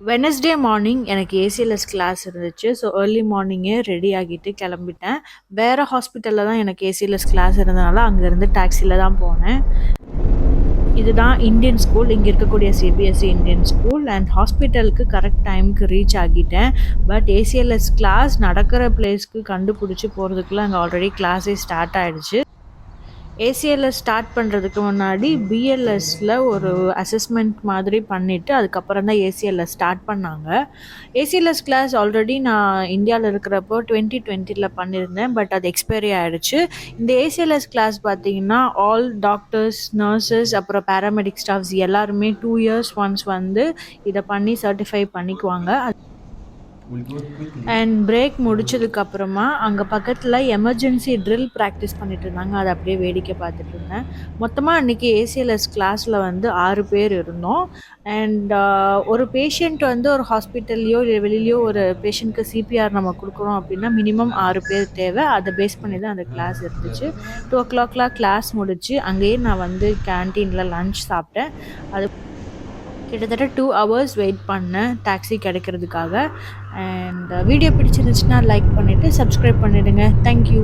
Wednesday morning எனக்கு ACLS class இருந்துச்சு. So early மார்னிங்கே ரெடி ஆகிட்டு கிளம்பிட்டேன். வேறு ஹாஸ்பிட்டலில் தான் எனக்கு ஏசிஎல்எஸ் கிளாஸ் இருந்தனால அங்கேருந்து டாக்ஸியில் தான் போனேன். இதுதான் இந்தியன் ஸ்கூல். இங்கே இருக்கக்கூடிய சிபிஎஸ்சி இந்தியன் ஸ்கூல். அண்ட் ஹாஸ்பிட்டலுக்கு கரெக்ட் டைமுக்கு ரீச் ஆகிட்டேன். பட் ஏசிஎல்எஸ் கிளாஸ் நடக்கிற பிளேஸ்க்கு கண்டுபிடிச்சி போகிறதுக்குள்ளே அங்கே ஆல்ரெடி கிளாஸே ஸ்டார்ட் ஆகிடுச்சு. ஏசிஎல்எஸ் ஸ்டார்ட் பண்ணுறதுக்கு முன்னாடி பிஎல்எஸில் ஒரு அசஸ்மெண்ட் மாதிரி பண்ணிவிட்டு அதுக்கப்புறம் தான் ஏசிஎல்எஸ் ஸ்டார்ட் பண்ணாங்க. ஏசிஎல்எஸ் கிளாஸ் ஆல்ரெடி நான் இந்தியாவில் இருக்கிறப்போ 2020 பண்ணியிருந்தேன். பட் அது எக்ஸ்பைரி ஆகிடுச்சு. இந்த ஏசிஎல்எஸ் கிளாஸ் பார்த்திங்கன்னா ஆல் டாக்டர்ஸ், நர்சஸ், அப்புறம் பேராமெடிக் ஸ்டாஃப்ஸ் எல்லாருமே 2 years ஒன்ஸ் வந்து இதை பண்ணி சர்டிஃபை பண்ணிக்குவாங்க. அண்ட் பிரேக் முடிச்சதுக்கப்புறமா அங்கே பக்கத்தில் எமர்ஜென்சி ட்ரில் ப்ராக்டிஸ் பண்ணிட்டு இருந்தாங்க. அதை அப்படியே வேடிக்கை பார்த்துட்டு இருந்தேன். மொத்தமாக அன்றைக்கி ஏசிஎல்எஸ் கிளாஸில் வந்து 6 பேர் இருந்தோம். அண்ட் ஒரு பேஷண்ட் வந்து ஒரு ஹாஸ்பிட்டல்லையோ இல்லை வெளியிலையோ ஒரு பேஷண்ட்க்கு சிபிஆர் நம்ம கொடுக்குறோம் அப்படின்னா மினிமம் 6 பேர் தேவை. அதை பேஸ் பண்ணி தான் அந்த கிளாஸ் இருந்துச்சு. 2 o'clock கிளாஸ் முடிச்சு அங்கேயே நான் வந்து கேன்டீனில் லன்ச் சாப்பிட்டேன். அது கிட்டத்தட்ட 2 hours வெயிட் பண்ணேன் டாக்ஸி கிடைக்கிறதுக்காக. அண்ட் வீடியோ பிடிச்சிருந்துச்சுன்னா லைக் பண்ணிவிட்டு சப்ஸ்கிரைப் பண்ணிவிடுங்க. தேங்க்யூ.